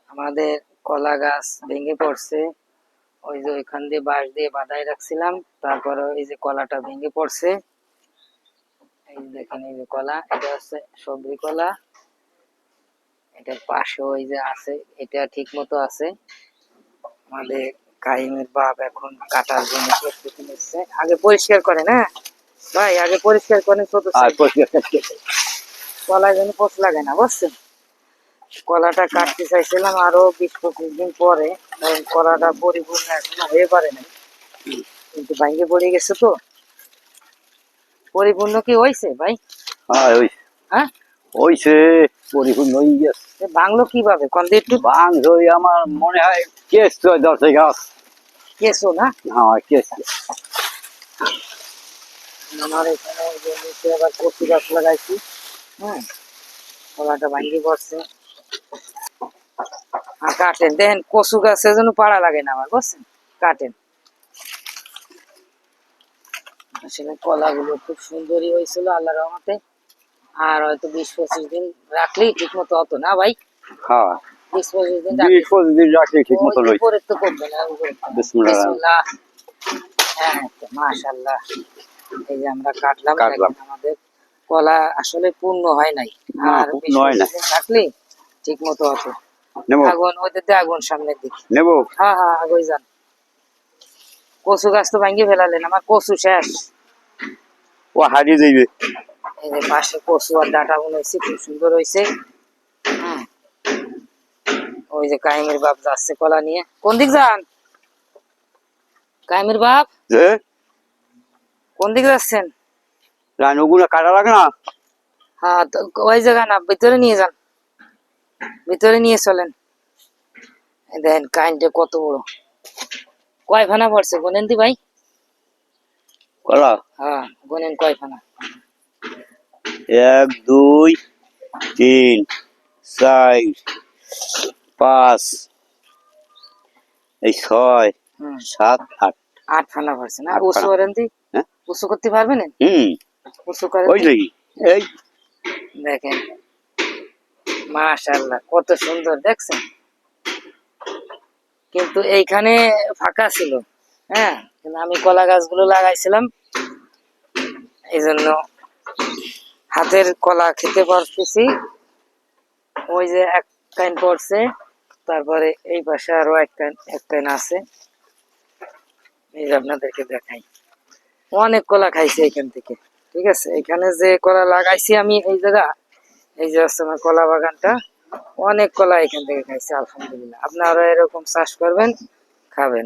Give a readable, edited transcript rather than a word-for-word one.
আমাদের কলা গাছ ভেঙে পড়ছে। ওই যে ওইখান দিয়ে বাঁশ দিয়ে বাঁধাই রাখছিলাম, তারপরে ওই যে কলাটা ভেঙে পড়ছে। এই যে দেখেন, এই যে কলা, এটা হচ্ছে সবজি কলা। এটার পাশে ওই যে আছে, এটা ঠিক মতো আছে। আমাদের কাইমের বাপ এখন কাটার জন্য প্রস্তুতি নিচ্ছে। আগে পরিষ্কার করে না ভাই, আগে পরিষ্কার করেন ছোট কলায় যেন পোষ লাগে না, বুঝছেন? কলাটা কাটতে চাইছিলাম আরো 20-25 দিন পরে, কারণ কলাটা পরিপূর্ণ এখনো হয়ে পারে না, কিন্তু ভাঙ্গে পড়ে গেছে তো। পরিপূর্ণ কি হয়েছে ভাই? হ্যাঁ হইছে। হ্যাঁ হইছে, পরিপূর্ণ হয়ে গেছে। বাংলো কিভাবে কোন একটু? বাংলো আমার মনে হয় কেস ধরছে গাছ। কেসো না? হ্যাঁ কেস। আমার এখানে যে নিচে আবার কচু গাছ লাগাইছি। হ্যাঁ, কলাটা ভাঙ্গি পড়ছে। আর কাটেন দেখেন, কচু গাছের জন্য পাড়া লাগে না আমার, বুঝছেন? কাটেন। আসলে কলাগুলো খুব সুন্দরই হয়েছিল আল্লাহর রহমতে। আর হয়তো 20-25 দিন রাখলেই ঠিক মতো হতো না ভাই? হ্যাঁ 20-25 দিন 20-25 দিন রাখলে ঠিক মতো লইছে। উপরে তো করবে না, বিসমিল্লাহ। হ্যাঁ মাশাআল্লাহ। এই যে আমরা কাটলাম, আমাদের কলা আসলে পূর্ণ হয় নাই। আর 20-25 দিন থাকলে ঠিক মতো হতো। আগুন ওইটাতে, আগুন সামনের দিকে নেবো। হ্যাঁ হ্যাঁ, আগুই যান। কচু গাছ তো ভাঙ্গি ফেলালেন, আমার কচু শেষ। ও হারিয়ে যাইবে। এই যে পাশে কচু আর ডাটা হয়েছে, খুব সুন্দর হয়েছে। হ্যাঁ, ওই যে কাইমের বাপ যাচ্ছে কলা নিয়ে। কোন দিক যান কাইমের বাপ? কোন দিকে যাচ্ছেন? রানুগুলো কাটা লাগে না। হ্যাঁ, ওই জায়গা না, ভিতরে নিয়ে যান, ভিতরে নিয়ে চলেন। দেখেন কাইনটা কত বড়, কয় ফানা পড়ছে গোনেন দি ভাই? কলা হ্যাঁ গোনেন কয় ফানা? 1 2 3 4 5 এই 6 7 8 8 ফানা পড়ছে না? উঁচু করেন দি, উঁচু করতে পারবেন? উঁচু করেন ওই দেখি। এই দেখেন মাশাআল্লাহ, কত সুন্দর দেখছেন। কিন্তু এইখানে ফাঁকা ছিল। হ্যাঁ, কিন্তু আমি কলা গাছগুলো লাগাইছিলাম, এই জন্য হাতের কলা খেতে পারতেছি। ওই যে এক কাইন পড়ছে, তারপরে এই পাশে আরো এক কাইন আছে। এই যে আপনাদেরকে দেখাই, অনেক কলা খাইছে এখান থেকে। ঠিক আছে, এখানে যে কলা লাগাইছি আমি, এই জায়গা, এই যে আছে আমার কলা বাগানটা, অনেক কলা এখান থেকে খাইছে আলহামদুলিল্লাহ। আপনারা এরকম চাষ করবেন, খাবেন।